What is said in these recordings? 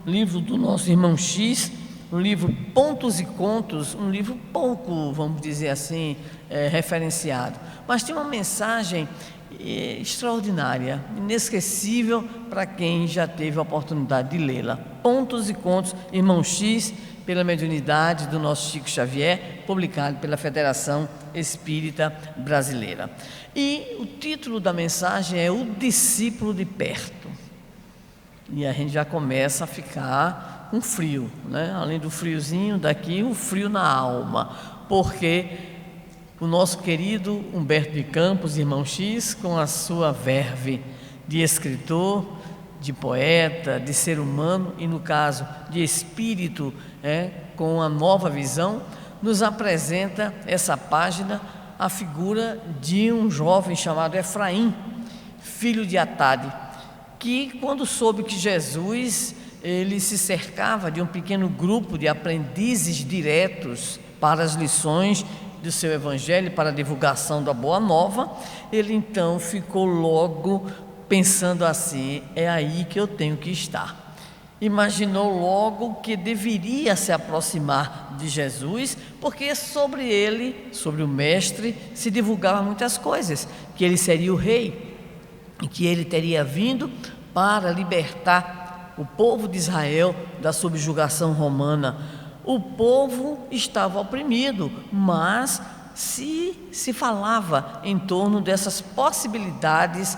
livro do nosso irmão X, um livro Pontos e Contos, um livro pouco, vamos dizer assim, referenciado, mas tem uma mensagem extraordinária, inesquecível para quem já teve a oportunidade de lê-la. Pontos e Contos, irmão X, pela mediunidade do nosso Chico Xavier, publicado pela Federação Espírita Brasileira. E o título da mensagem é O Discípulo de Perto. E a gente já começa a ficar com frio, né? Além do friozinho daqui, o frio na alma, porque o nosso querido Humberto de Campos, irmão X, com a sua verve de escritor, de poeta, de ser humano e, no caso, de espírito, com a nova visão, nos apresenta essa página a figura de um jovem chamado Efraim, filho de Atade, que quando soube que Jesus ele se cercava de um pequeno grupo de aprendizes diretos para as lições do seu evangelho, para a divulgação da Boa Nova, ele então ficou logo pensando assim: é aí que eu tenho que estar. Imaginou logo que deveria se aproximar de Jesus, porque sobre ele, sobre o mestre, se divulgavam muitas coisas, que ele seria o rei e que ele teria vindo para libertar o povo de Israel da subjugação romana. O povo estava oprimido, mas se falava em torno dessas possibilidades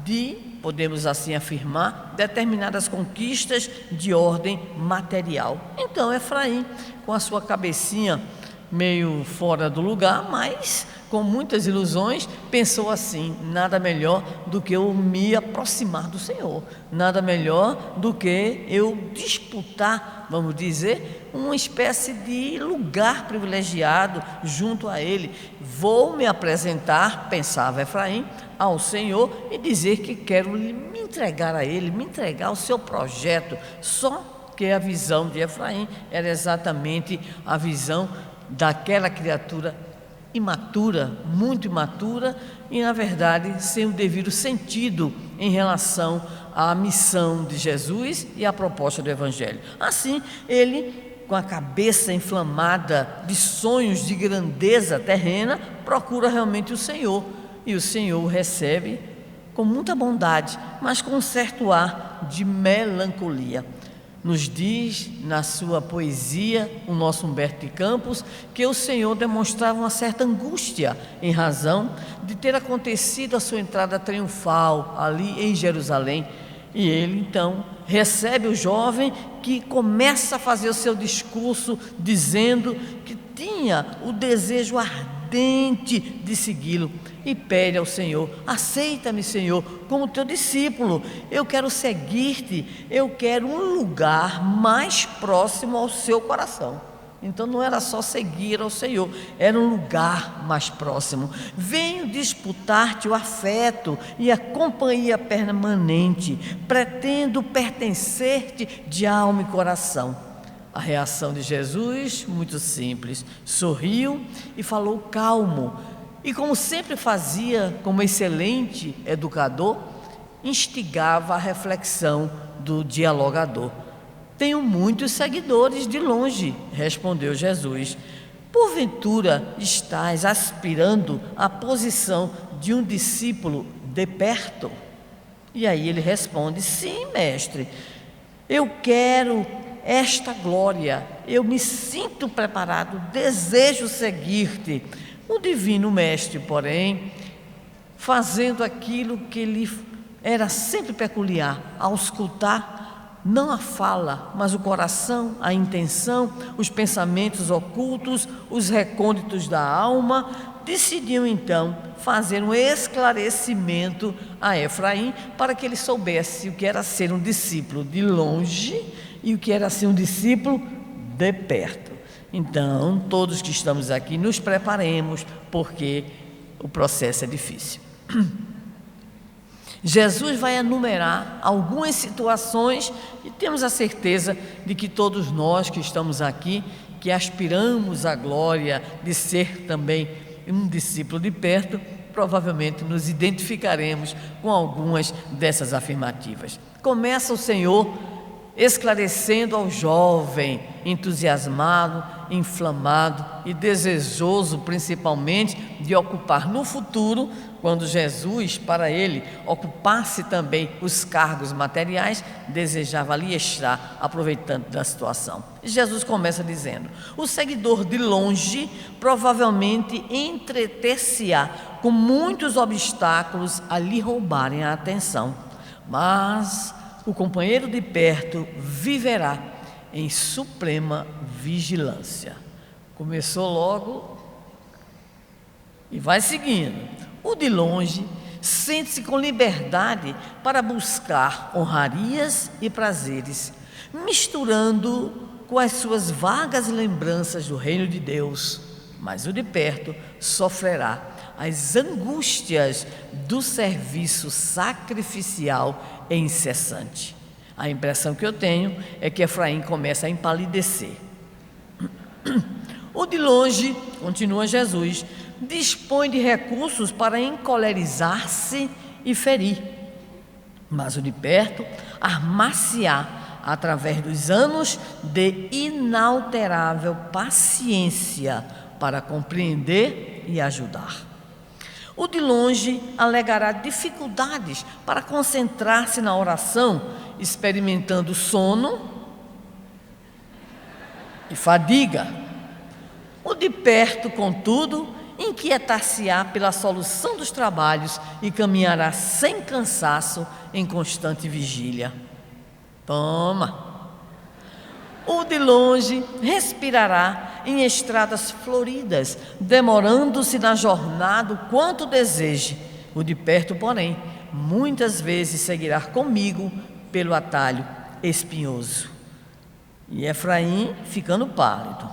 de, podemos assim afirmar, determinadas conquistas de ordem material. Então Efraim, com a sua cabecinha meio fora do lugar, mas com muitas ilusões, pensou assim: nada melhor do que eu me aproximar do Senhor, nada melhor do que eu disputar, vamos dizer, uma espécie de lugar privilegiado junto a Ele. Vou me apresentar, pensava Efraim, ao Senhor e dizer que quero me entregar a Ele, me entregar ao seu projeto. Só que a visão de Efraim era exatamente a visão daquela criatura imatura, muito imatura, e na verdade sem o devido sentido em relação à missão de Jesus e à proposta do Evangelho. Assim, ele, com a cabeça inflamada de sonhos de grandeza terrena, procura realmente o Senhor, e o Senhor o recebe com muita bondade, mas com um certo ar de melancolia. Nos diz na sua poesia o nosso Humberto de Campos que o Senhor demonstrava uma certa angústia em razão de ter acontecido a sua entrada triunfal ali em Jerusalém, e ele então recebe o jovem que começa a fazer o seu discurso dizendo que tinha o desejo ardente de segui-lo, e pede ao Senhor: aceita-me, Senhor, como teu discípulo, eu quero seguir-te, eu quero um lugar mais próximo ao seu coração. Então não era só seguir ao Senhor, era um lugar mais próximo. Venho disputar-te o afeto e a companhia permanente, pretendo pertencer-te de alma e coração. A reação de Jesus, muito simples, sorriu e falou calmo, e como sempre fazia como excelente educador, instigava a reflexão do dialogador. Tenho muitos seguidores de longe, respondeu Jesus. Porventura estás aspirando à posição de um discípulo de perto? E aí ele responde: sim, mestre, eu quero esta glória, eu me sinto preparado, desejo seguir-te. O divino mestre, porém, fazendo aquilo que lhe era sempre peculiar, ao escutar não a fala, mas o coração, a intenção, os pensamentos ocultos, os recônditos da alma, decidiu então fazer um esclarecimento a Efraim para que ele soubesse o que era ser um discípulo de longe e o que era ser um discípulo de perto. Então, todos que estamos aqui, nos preparemos, porque o processo é difícil. Jesus vai enumerar algumas situações e temos a certeza de que todos nós que estamos aqui, que aspiramos à glória de ser também um discípulo de perto, provavelmente nos identificaremos com algumas dessas afirmativas. Começa o Senhor esclarecendo ao jovem entusiasmado, inflamado e desejoso principalmente de ocupar no futuro, quando Jesus, para ele, ocupasse também os cargos materiais, desejava ali estar aproveitando da situação. Jesus começa dizendo: o seguidor de longe provavelmente entreter-se-á com muitos obstáculos a lhe roubarem a atenção, mas o companheiro de perto viverá em suprema vigilância. Começou logo e vai seguindo. O de longe sente-se com liberdade para buscar honrarias e prazeres, misturando com as suas vagas lembranças do reino de Deus, mas o de perto sofrerá as angústias do serviço sacrificial e incessante. A impressão que eu tenho é que Efraim começa a empalidecer. O de longe, continua Jesus, dispõe de recursos para encolerizar-se e ferir, mas o de perto armar-se-á através dos anos de inalterável paciência para compreender e ajudar. O de longe alegará dificuldades para concentrar-se na oração, experimentando sono e fadiga. O de perto, contudo, inquietar-se-á pela solução dos trabalhos e caminhará sem cansaço em constante vigília. Toma! O de longe respirará em estradas floridas, demorando-se na jornada o quanto deseje. O de perto, porém, muitas vezes seguirá comigo pelo atalho espinhoso. E Efraim ficando pálido.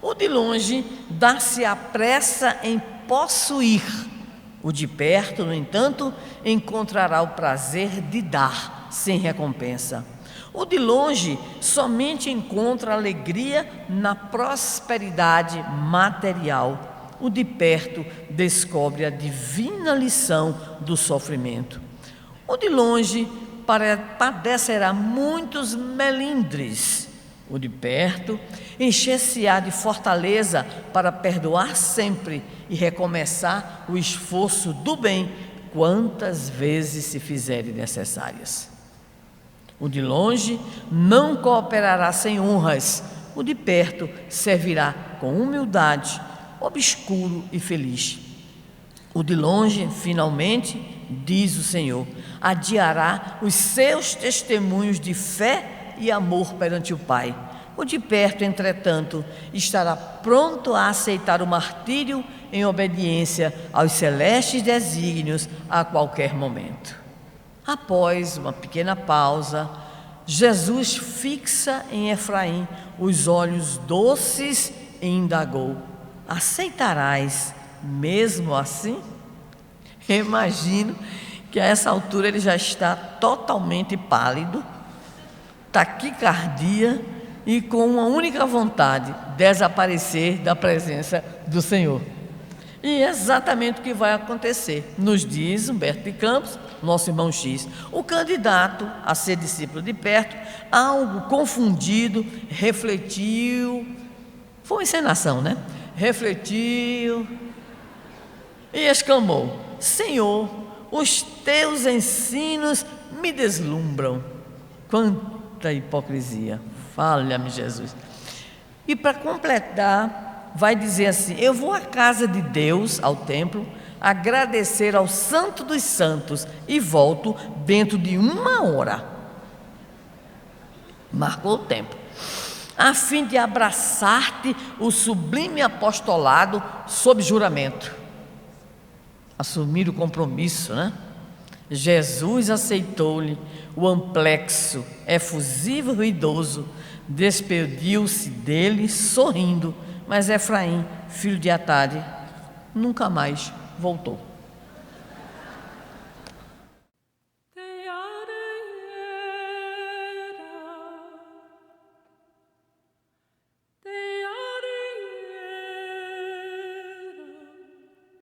O de longe dá-se a pressa em possuir. O de perto, no entanto, encontrará o prazer de dar sem recompensa. O de longe somente encontra alegria na prosperidade material. O de perto descobre a divina lição do sofrimento. O de longe padecerá muitos melindres. O de perto encher-se-á de fortaleza para perdoar sempre e recomeçar o esforço do bem quantas vezes se fizerem necessárias. O de longe não cooperará sem honras. O de perto servirá com humildade, obscuro e feliz. O de longe, finalmente, diz o Senhor, adiará os seus testemunhos de fé e amor perante o Pai. O de perto, entretanto, estará pronto a aceitar o martírio em obediência aos celestes desígnios a qualquer momento. Após uma pequena pausa, Jesus fixa em Efraim os olhos doces e indagou: aceitarás mesmo assim? Eu imagino que a essa altura ele já está totalmente pálido, taquicardia e com uma única vontade: desaparecer da presença do Senhor. E é exatamente o que vai acontecer, nos diz Humberto de Campos, nosso irmão X. O candidato a ser discípulo de perto, algo confundido, refletiu, foi uma encenação, né? Refletiu e exclamou: Senhor, os teus ensinos me deslumbram. Quanta hipocrisia, fale-me Jesus. E para completar, vai dizer assim: eu vou à casa de Deus, ao templo, agradecer ao Santo dos Santos e volto dentro de 1 hora. Marcou o tempo, a fim de abraçar-te o sublime apostolado sob juramento. Assumir o compromisso, né? Jesus aceitou-lhe o amplexo, efusivo e ruidoso, despediu-se dele sorrindo, mas Efraim, filho de Atade, nunca mais voltou.